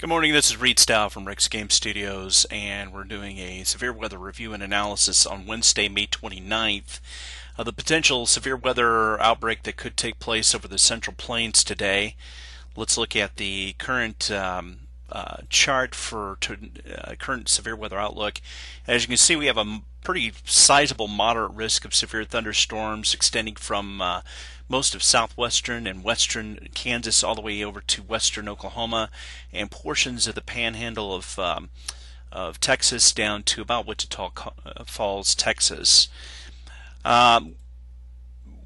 Good morning, this is Reed Stow from Rick's Game Studios, and we're doing a severe weather review and analysis on Wednesday, May 29th, of the potential severe weather outbreak that could take place over the Central Plains today. Let's look at the current chart for current severe weather outlook. As you can see, we have a pretty sizable moderate risk of severe thunderstorms extending from most of southwestern and western Kansas all the way over to western Oklahoma and portions of the panhandle of Texas down to about Wichita Falls, Texas.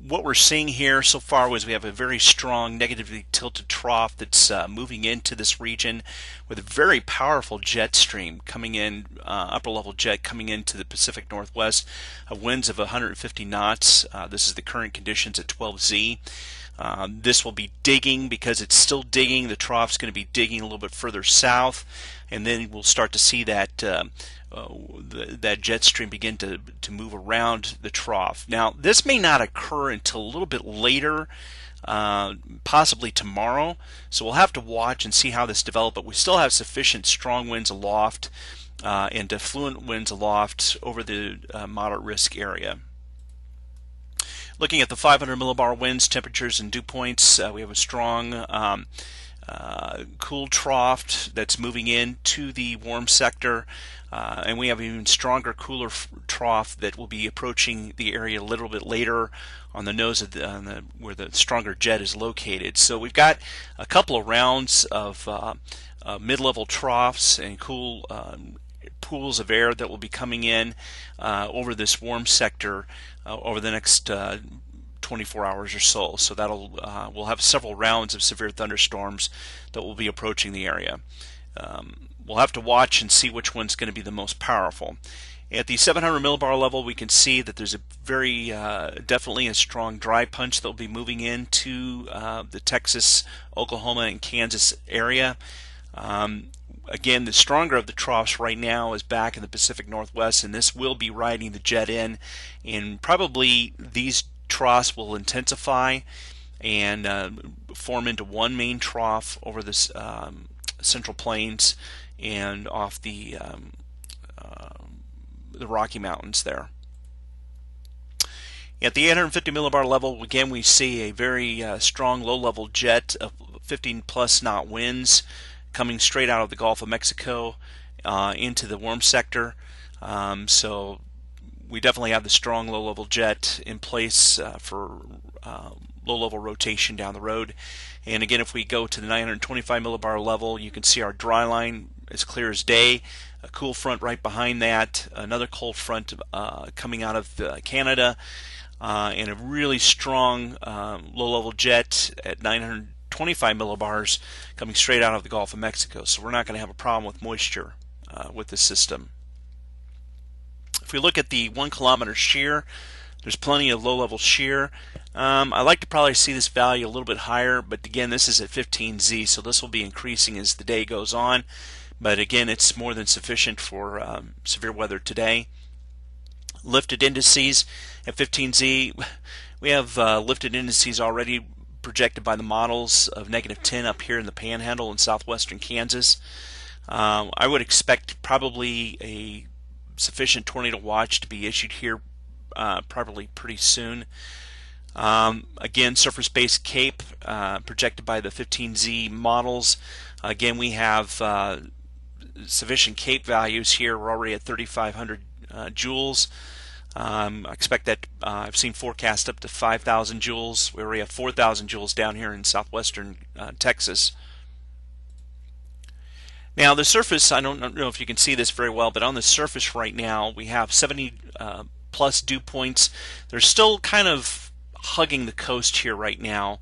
What we're seeing here so far is we have a very strong negatively tilted trough that's moving into this region with a very powerful jet stream coming in, upper level jet coming into the Pacific Northwest, winds of 150 knots. This is the current conditions at 12Z. This will be digging because it's still digging. The trough's going to be digging a little bit further south, and then we'll start to see that that jet stream begin to move around the trough. Now, this may not occur until a little bit later, possibly tomorrow, so we'll have to watch and see how this develops, but we still have sufficient strong winds aloft and affluent winds aloft over the moderate risk area. Looking at the 500 millibar winds, temperatures, and dew points, we have a strong cool trough that's moving into the warm sector, and we have an even stronger, cooler trough that will be approaching the area a little bit later on the nose of where the stronger jet is located. So we've got a couple of rounds of mid-level troughs and cool pools of air that will be coming in over this warm sector over the next 24 hours or so. So that'll we'll have several rounds of severe thunderstorms that will be approaching the area. We'll have to watch and see which one's going to be the most powerful. At the 700 millibar level, we can see that there's a very definitely a strong dry punch that will be moving into the Texas, Oklahoma, and Kansas area. Again, the stronger of the troughs right now is back in the Pacific Northwest, and this will be riding the jet in, and probably these troughs will intensify and form into one main trough over this Central Plains and off the Rocky Mountains there. At the 850 millibar level, again, we see a very strong low-level jet of 15 plus knot winds coming straight out of the Gulf of Mexico into the warm sector. So we definitely have the strong low-level jet in place for low-level rotation down the road. And again, if we go to the 925 millibar level, you can see our dry line is clear as day. A cool front right behind that, another cold front coming out of Canada, and a really strong low-level jet at 925 millibars coming straight out of the Gulf of Mexico. So we're not going to have a problem with moisture with this system. If we look at the 1 kilometer shear, there's plenty of low-level shear. I like to probably see this value a little bit higher, but again, this is at 15Z, so this will be increasing as the day goes on. But again, it's more than sufficient for severe weather today. Lifted indices at 15Z, we have lifted indices already projected by the models of -10 up here in the Panhandle in southwestern Kansas. I would expect probably a sufficient tornado watch to be issued here probably pretty soon. Again, surface-based CAPE projected by the 15Z models. Again, we have sufficient CAPE values here. We're already at 3,500 joules. I expect that I've seen forecast up to 5,000 joules. We already have 4,000 joules down here in southwestern Texas. Now the surface, I don't know if you can see this very well, but on the surface right now we have 70 plus dew points. They're still kind of hugging the coast here right now,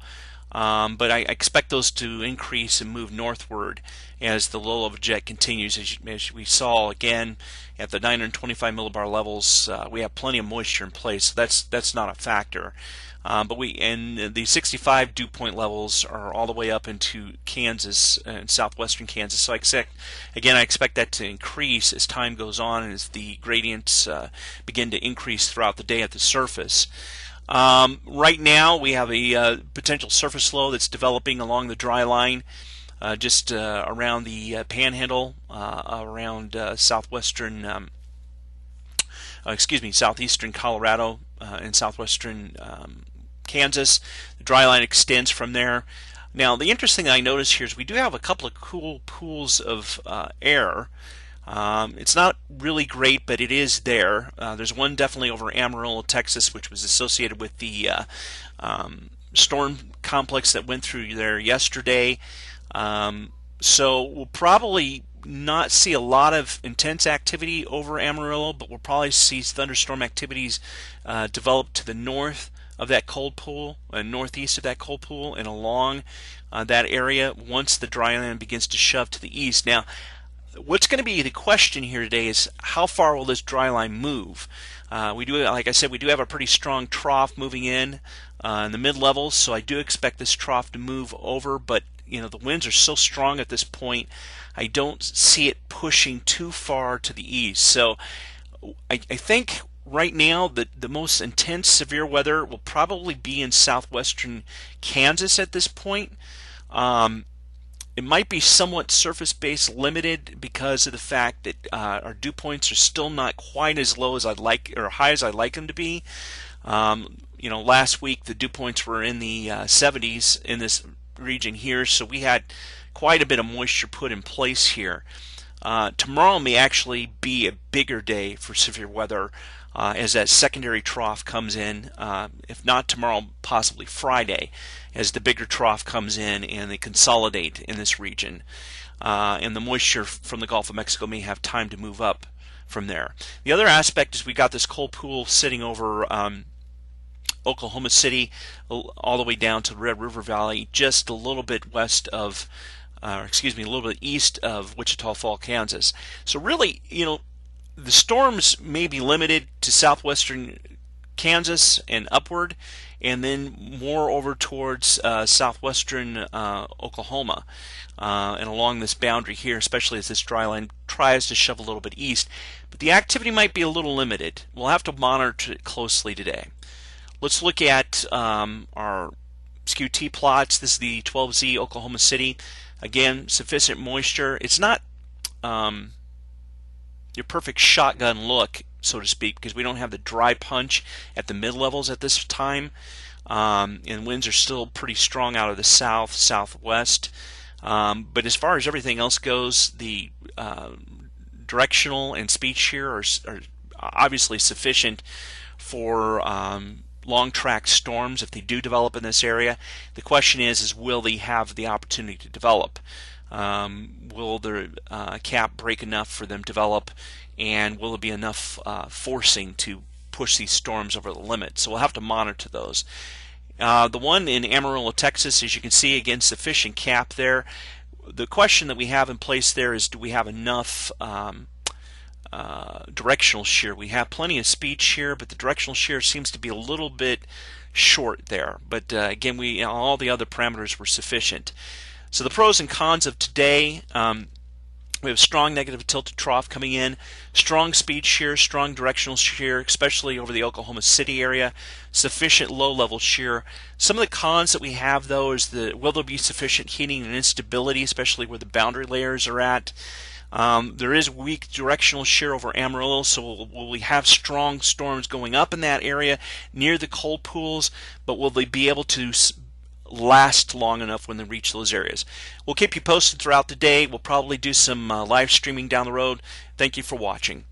but I expect those to increase and move northward as the low-level jet continues. As we saw again at the 925 millibar levels, we have plenty of moisture in place, so that's not a factor. But the 65 dew point levels are all the way up into Kansas and southwestern Kansas. So I expect that to increase as time goes on and as the gradients begin to increase throughout the day at the surface. Right now we have a potential surface low that's developing along the dry line. just around the Panhandle, around southwestern, southeastern Colorado and southwestern Kansas. The dry line extends from there. Now, the interesting thing I notice here is we do have a couple of cool pools of air. It's not really great, but it is there. There's one definitely over Amarillo, Texas, which was associated with the storm complex that went through there yesterday. So we'll probably not see a lot of intense activity over Amarillo, but we'll probably see thunderstorm activities develop to the north of that cold pool, northeast of that cold pool, and along that area once the dry land begins to shove to the east. Now, what's going to be the question here today is how far will this dry line move? We do, like I said, we do have a pretty strong trough moving in the mid-levels, so I do expect this trough to move over, but the winds are so strong at this point, I don't see it pushing too far to the east. So I think right now the most intense severe weather will probably be in southwestern Kansas at this point. It might be somewhat surface-based limited because of the fact that our dew points are still not quite as low as I'd like, or high as I'd like them to be. Last week the dew points were in the 70s in this region here, so we had quite a bit of moisture put in place here. Tomorrow may actually be a bigger day for severe weather as that secondary trough comes in, if not tomorrow, possibly Friday, as the bigger trough comes in and they consolidate in this region. And the moisture from the Gulf of Mexico may have time to move up from there. The other aspect is we got this cold pool sitting over Oklahoma City all the way down to Red River Valley, just a little bit west of, a little bit east of Wichita Falls, Kansas. So really, the storms may be limited to southwestern Kansas and upward, and then more over towards southwestern Oklahoma and along this boundary here, especially as this dry line tries to shove a little bit east. But the activity might be a little limited. We'll have to monitor it closely today. Let's look at our SKU-T plots. This is the 12Z Oklahoma City. Again, sufficient moisture. It's not your perfect shotgun look, so to speak, because we don't have the dry punch at the mid-levels at this time. And winds are still pretty strong out of the south, southwest. But as far as everything else goes, the directional and speed shear are obviously sufficient for long track storms if they do develop in this area. The question is will they have the opportunity to develop? Will the cap break enough for them to develop, and will there be enough forcing to push these storms over the limit? So we'll have to monitor those. The one in Amarillo, Texas, as you can see, again, sufficient cap there. The question that we have in place there is, do we have enough directional shear? We have plenty of speed shear, but the directional shear seems to be a little bit short there. But again, all the other parameters were sufficient. So the pros and cons of today, we have strong negative tilted trough coming in, strong speed shear, strong directional shear, especially over the Oklahoma City area, sufficient low-level shear. Some of the cons that we have, though, is will there be sufficient heating and instability, especially where the boundary layers are at. There is weak directional shear over Amarillo, so will we have strong storms going up in that area near the cold pools, but will they be able to last long enough when they reach those areas? We'll keep you posted throughout the day. We'll probably do some live streaming down the road. Thank you for watching.